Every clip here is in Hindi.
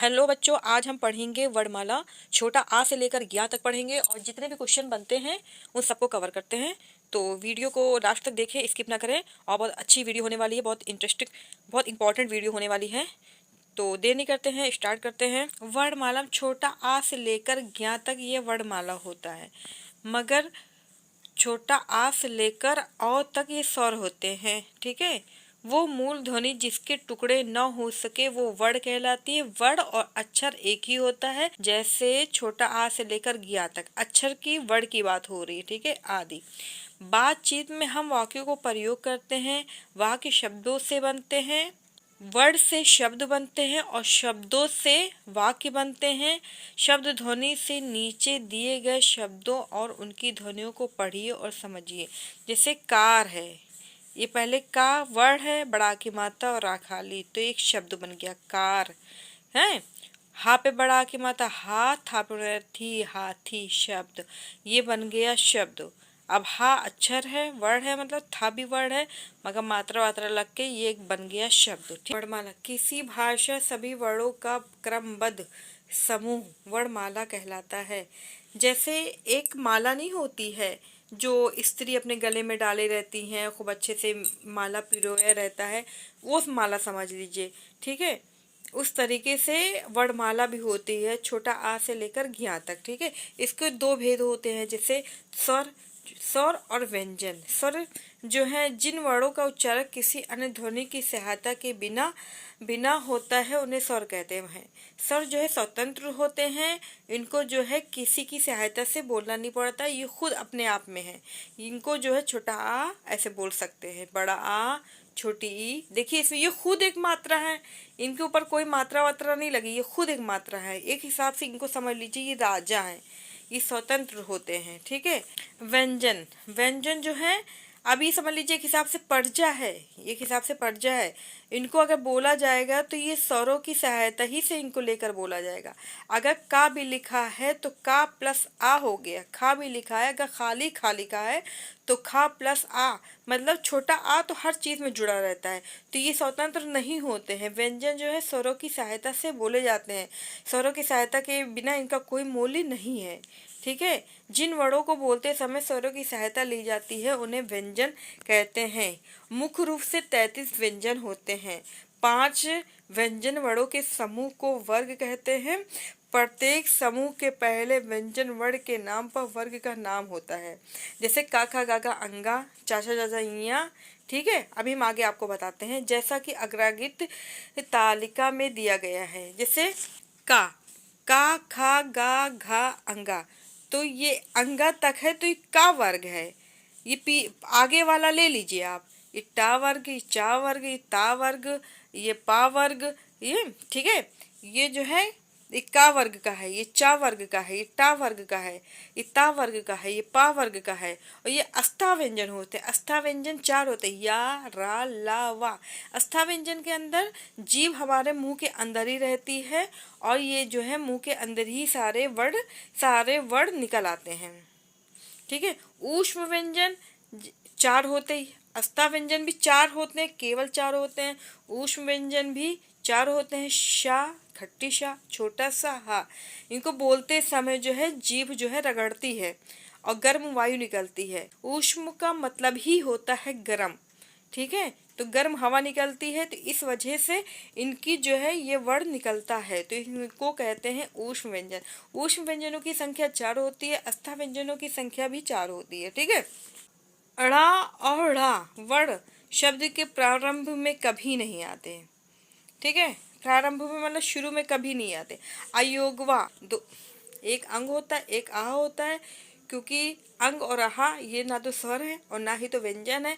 हेलो बच्चों, आज हम पढ़ेंगे वर्णमाला। छोटा आ से लेकर ज्ञा तक पढ़ेंगे और जितने भी क्वेश्चन बनते हैं उन सबको कवर करते हैं। तो वीडियो को लास्ट तक देखें, स्किप ना करें। और बहुत अच्छी वीडियो होने वाली है, बहुत इंटरेस्टिंग, बहुत इंपॉर्टेंट वीडियो होने वाली है। तो देर नहीं करते हैं, स्टार्ट करते हैं। वर्णमाला छोटा आ से लेकर ज्ञा तक ये वर्णमाला होता है, मगर छोटा आ से लेकर औ तक ये स्वर होते हैं। ठीक है, वो मूल ध्वनि जिसके टुकड़े न हो सके वो वर्ण कहलाती है। वर्ण और अक्षर एक ही होता है। जैसे छोटा आ से लेकर ज्ञा तक अक्षर की, वर्ण की बात हो रही है। ठीक है, आदि बातचीत में हम वाक्यों को प्रयोग करते हैं। वाक्य शब्दों से बनते हैं, वर्ड से शब्द बनते हैं और शब्दों से वाक्य बनते हैं। शब्द ध्वनि से नीचे दिए गए शब्दों और उनकी ध्वनियों को पढ़िए और समझिए। जैसे कार है, ये पहले का वर्ड है, बड़ा की मात्रा और रा खाली, तो एक शब्द बन गया कार है। हा पे बड़ा की मात्रा हा, था पे थी, हाथी, शब्द, ये बन गया शब्द। अब हा अक्षर है, वर्ड है, मतलब था भी वर्ड है, मगर मात्रा वात्रा लग के ये एक बन गया शब्द। वर्णमाला किसी भाषा सभी वर्णों का क्रमबद्ध समूह वर्णमाला कहलाता है। जैसे एक माला नहीं होती है जो स्त्री अपने गले में डाले रहती हैं, खूब अच्छे से माला पिरोया रहता है, वो माला समझ लीजिए। ठीक है, उस तरीके से वर्णमाला भी होती है, छोटा आ से लेकर ज्ञा तक। ठीक है, इसके दो भेद होते हैं, जैसे स्वर, स्वर और व्यंजन। स्वर जो है जिन वर्णों का उच्चारण किसी अन्य ध्वनि की सहायता के बिना बिना होता है उन्हें स्वर कहते हैं। स्वर जो है स्वतंत्र होते हैं, इनको जो है किसी की सहायता से बोलना नहीं पड़ता, ये खुद अपने आप में है। इनको जो है छोटा आ ऐसे बोल सकते हैं, बड़ा आ, छोटी ई। देखिए इसमें ये खुद एक मात्रा है, इनके ऊपर कोई मात्रा वात्रा नहीं लगी, ये खुद एक मात्रा है। एक हिसाब से इनको समझ लीजिए ये राजा है, ये स्वतंत्र होते हैं। ठीक है, व्यंजन, व्यंजन जो है अभी समझ लीजिए एक हिसाब से पर्जा है, एक हिसाब से पर्जा है। इनको अगर बोला जाएगा तो ये स्वरों की सहायता ही से इनको लेकर बोला जाएगा। अगर का भी लिखा है तो का प्लस आ हो गया, खा भी लिखा है, अगर खाली खा लिखा है तो खा प्लस आ, मतलब छोटा आ तो हर चीज में जुड़ा रहता है, तो ये स्वतंत्र नहीं होते हैं। व्यंजन जो है स्वरों की सहायता से बोले जाते हैं, स्वरों की सहायता के बिना इनका कोई मूल्य नहीं है। ठीक है, जिन वर्णों को बोलते समय स्वरों की सहायता ली जाती है उन्हें व्यंजन कहते हैं। मुख्य रूप से 33 व्यंजन होते हैं। 5 व्यंजन वर्णों के समूह को वर्ग कहते हैं। प्रत्येक समूह के पहले व्यंजन वर्ण के नाम पर वर्ग का नाम होता है। जैसे का खा गा गा अंगा, चाचा चाचा इया। ठीक है, अभी हम आगे आपको बताते हैं, जैसा कि अग्रागित तालिका में दिया गया है। जैसे का खा गा घा अंगा, तो ये अंगा तक है तो ये का वर्ग है। ये पी आगे वाला ले लीजिए आप, ये टा वर्ग, ये चा वर्ग, ये ता वर्ग, ये पा वर्ग, ये ठीक है, ये जो है ये का वर्ग का है, ये चा वर्ग का है, ये टा वर्ग का है, ये ता वर्ग का है, ये पा वर्ग का है। और ये अस्था व्यंजन होते हैं। अस्था व्यंजन 4 होते हैं, या, रा, ला, वा। अस्था व्यंजन के अंदर जीभ हमारे मुंह के अंदर ही रहती है और ये जो है मुंह के अंदर ही सारे वर्ण निकल आते हैं। ठीक है, ऊष्म व्यंजन 4 होते ही, अस्था व्यंजन भी 4 होते हैं, केवल 4 होते हैं। ऊष्म व्यंजन भी 4 होते हैं, शा, खट्टी शा, छोटा सा हा। इनको बोलते समय जो है जीभ जो है रगड़ती है और गर्म वायु निकलती है। ऊष्म का मतलब ही होता है गर्म। ठीक है, तो गर्म हवा निकलती है, तो इस वजह से इनकी जो है ये वर्ण निकलता है, तो इनको कहते हैं ऊष्म व्यंजन। ऊष्म व्यंजनों की संख्या 4 होती है, अस्था व्यंजनों की संख्या भी 4 होती है। ठीक है, अड़ा और ढ़ा वर्ण शब्द के प्रारंभ में कभी नहीं आते। ठीक है, प्रारंभ में मतलब शुरू में कभी नहीं आते। अयोगवा दो, एक अंग होता है, एक आहा होता है, क्योंकि अंग और आहा ये ना तो स्वर है और ना ही तो व्यंजन है।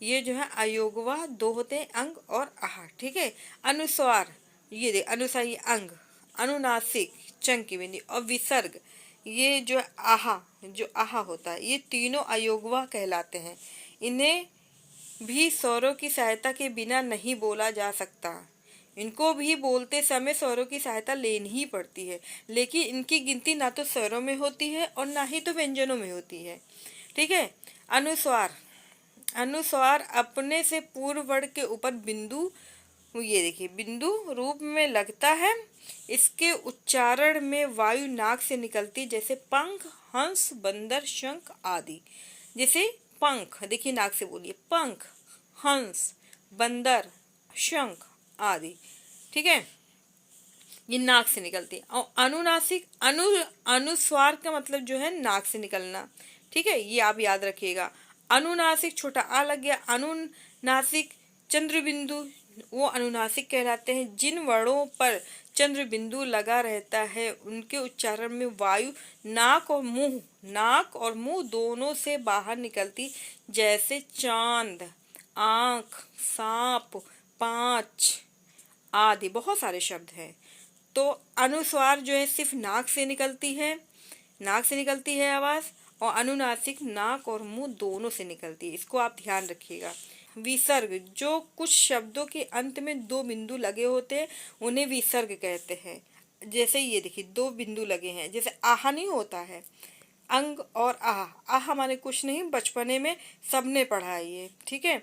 ये जो है अयोगवा 2 होते हैं, अंग और आहा। ठीक है, अनुस्वार, ये दे अनुसार, ये अंग, अनुनासिक चंग की बिंदी और विसर्ग, ये जो आहा, जो आहा होता है, ये तीनों अयोगवा कहलाते हैं। इन्हें भी स्वरों की सहायता के बिना नहीं बोला जा सकता। इनको भी बोलते समय स्वरों की सहायता लेनी ही पड़ती है, लेकिन इनकी गिनती ना तो स्वरों में होती है और ना ही तो व्यंजनों में होती है। ठीक है, अनुस्वार, अनुस्वार अपने से पूर्व वर्ण के ऊपर बिंदु वो ये देखिए बिंदु रूप में लगता है। इसके उच्चारण में वायु नाक से निकलती, जैसे पंख, हंस, बंदर, शंख आदि। जैसे पंख, देखिए नाक से बोलिए, पंख, हंस, बंदर, शंख आदि। ठीक है, ये नाक से निकलती है। और अनुनासिक, अनुस्वार का मतलब जो है नाक से निकलना। ठीक है, ये आप याद रखिएगा। अनुनासिक छोटा आ लग गया। अनुनासिक चंद्र बिंदु, वो अनुनासिक कहलाते हैं। जिन वर्णों पर चंद्र बिंदु लगा रहता है उनके उच्चारण में वायु नाक और मुंह दोनों से बाहर निकलती, जैसे चांद, आंख, सांप, पांच आदि। बहुत सारे शब्द हैं। तो अनुस्वार जो है सिर्फ नाक से निकलती है आवाज, और अनुनासिक नाक और मुंह दोनों से निकलती है। इसको आप ध्यान रखिएगा। विसर्ग, जो कुछ शब्दों के अंत में दो बिंदु लगे होते हैं उन्हें विसर्ग कहते हैं। जैसे ये देखिए दो बिंदु लगे हैं, जैसे आहा नहीं होता है, अंग और आह हमारे कुछ नहीं, बचपने में सबने पढ़ा है ये। ठीक है,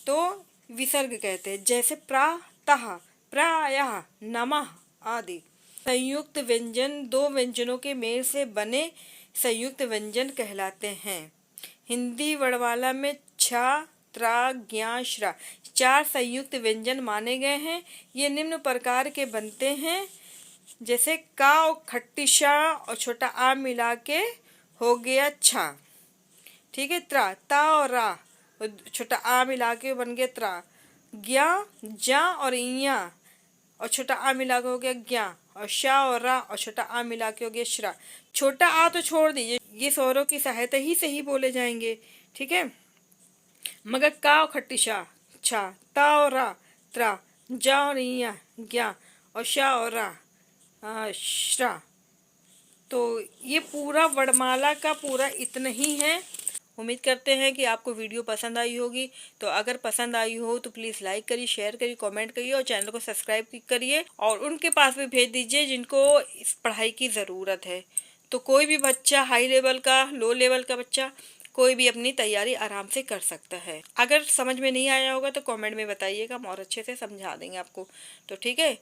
तो विसर्ग कहते हैं। जैसे प्रातः, प्रायः, नमः आदि। संयुक्त व्यंजन दो व्यंजनों के मेल से बने संयुक्त व्यंजन कहलाते हैं। हिंदी वर्णमाला में छ, त्र, ज्ञ, श्र 4 संयुक्त व्यंजन माने गए हैं। ये निम्न प्रकार के बनते हैं, जैसे का और खट्टी शा और छोटा आ मिला के हो गया छा। ठीक है, त्रा, ता और रा छोटा आ मिला के बन गया त्रा। ज्ञा, जा और इया और छोटा आ मिला के हो गया ज्ञा। और शा और रा और छोटा आ मिला के हो गया श्रा। छोटा आ तो छोड़ दीजिए, ये स्वरों की सहायता ही से ही बोले जाएंगे। ठीक है, मगर का और खट्टी शा छा, ता और रा त्रा, जा और इया ज्ञा, और शा और रा श्रा। तो ये पूरा वर्णमाला का पूरा इतना ही है। उम्मीद करते हैं कि आपको वीडियो पसंद आई होगी। तो अगर पसंद आई हो तो प्लीज़ लाइक करिए, शेयर करिए, कमेंट करिए और चैनल को सब्सक्राइब करिए। और उनके पास भी भेज दीजिए जिनको इस पढ़ाई की ज़रूरत है। तो कोई भी बच्चा, हाई लेवल का, लो लेवल का बच्चा, कोई भी अपनी तैयारी आराम से कर सकता है। अगर समझ में नहीं आया होगा तो कमेंट में बताइएगा, हम और अच्छे से समझा देंगे आपको। तो ठीक है,